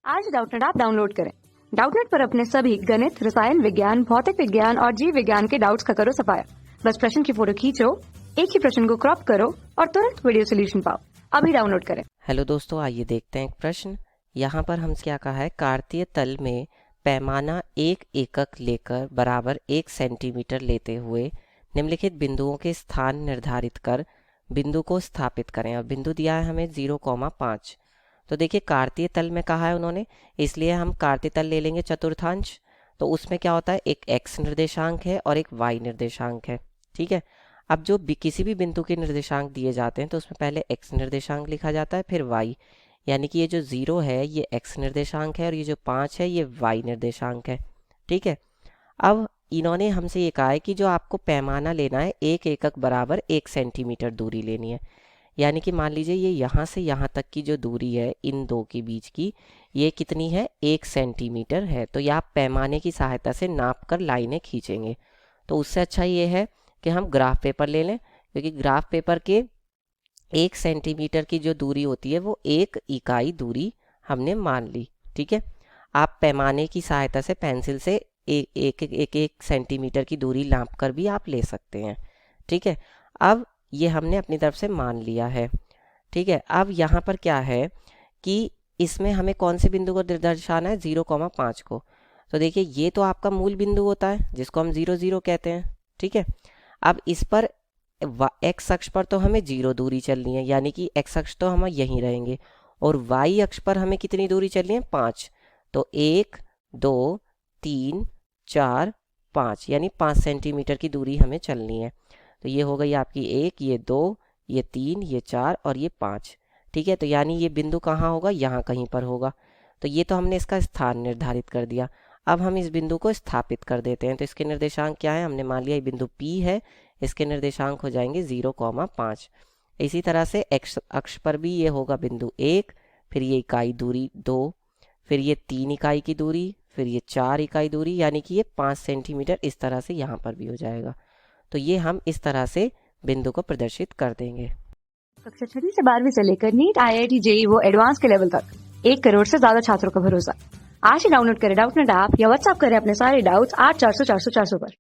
आज Doubtnut app download करें। Doubtnut पर अपने सभी गणित, रसायन विज्ञान, भौतिक विज्ञान और जीव विज्ञान के डाउट्स का करो सफाया। बस प्रश्न की फोटो खींचो, एक ही प्रश्न को क्रॉप करो और तुरंत वीडियो सोल्यूशन पाओ। अभी डाउनलोड करें। हेलो दोस्तों, आइए देखते हैं एक प्रश्न। यहाँ पर हमसे क्या कहा है, कार्तीय तल में पैमाना 1 एकक लेकर बराबर 1 सेंटीमीटर लेते हुए निम्नलिखित बिंदुओं के स्थान निर्धारित कर बिंदु को स्थापित करें। और बिंदु दिया है हमें 0,5। तो देखिए, कार्तीय तल में कहा है उन्होंने, इसलिए हम कार्तीय तल ले लेंगे चतुर्थांश। तो उसमें क्या होता है, एक x निर्देशांक है और एक y निर्देशांक है। ठीक है, अब जो किसी भी बिंदु के निर्देशांक दिए जाते हैं तो उसमें पहले x निर्देशांक लिखा जाता है, फिर y। यानी कि ये जो 0 है ये x निर्देशांक है और ये जो 5 है ये y निर्देशांक है। ठीक है, अब इन्होंने हमसे ये कहा है कि जो आपको पैमाना लेना है 1 एकक बराबर 1 सेंटीमीटर दूरी लेनी है। यानी कि मान लीजिए ये यहाँ से यहाँ तक की जो दूरी है इन दो के बीच की, ये कितनी है, 1 सेंटीमीटर है। तो ये आप पैमाने की सहायता से नाप कर लाइनें खींचेंगे। तो उससे अच्छा ये है कि हम ग्राफ पेपर ले लें, क्योंकि ग्राफ पेपर के 1 सेंटीमीटर की जो दूरी होती है वो 1 इकाई दूरी हमने मान ली। ठीक है, आप पैमाने की सहायता से पेंसिल से एक सेंटीमीटर की दूरी नाप कर भी आप ले सकते हैं। ठीक है, अब ये हमने अपनी तरफ से मान लिया है। ठीक है, अब यहाँ पर क्या है कि इसमें हमें कौन से बिंदु को दर्शाना है, 0,5 को। तो देखिए, ये तो आपका मूल बिंदु होता है जिसको हम 0, 0 कहते हैं। ठीक है, अब इस पर x अक्ष पर तो हमें 0 दूरी चलनी है, यानी कि x अक्ष तो हम यहीं रहेंगे, और y अक्ष पर हमें कितनी दूरी चलनी है, 5। तो 1, 2, 3, 4, 5, यानी 5 सेंटीमीटर की दूरी हमें चलनी है। तो ये हो गई आपकी 1, ये 2, ये 3, ये 4 और ये 5। ठीक है, तो यानी ये बिंदु कहाँ होगा, यहाँ कहीं पर होगा। तो ये तो हमने इसका स्थान निर्धारित कर दिया। अब हम इस बिंदु को स्थापित कर देते हैं। तो इसके निर्देशांक क्या है, हमने मान लिया ये बिंदु P है, इसके निर्देशांक हो जाएंगे 0,5। इसी तरह से x अक्ष पर भी ये होगा बिंदु 1, फिर ये इकाई दूरी 2, फिर ये 3 इकाई की दूरी, फिर ये 4 इकाई दूरी, यानी कि ये 5 सेंटीमीटर इस तरह से यहाँ पर भी हो जाएगा। तो ये हम इस तरह से बिंदु को प्रदर्शित कर देंगे। कक्षा 6 से 12वीं से लेकर नीट, IIT, JEE वो एडवांस के लेवल तक 1 करोड़ से ज्यादा छात्रों का भरोसा। आज ही डाउनलोड करें डाउटनेट ऐप या व्हाट्सएप करें अपने सारे डाउट्स 8400 400 400 पर।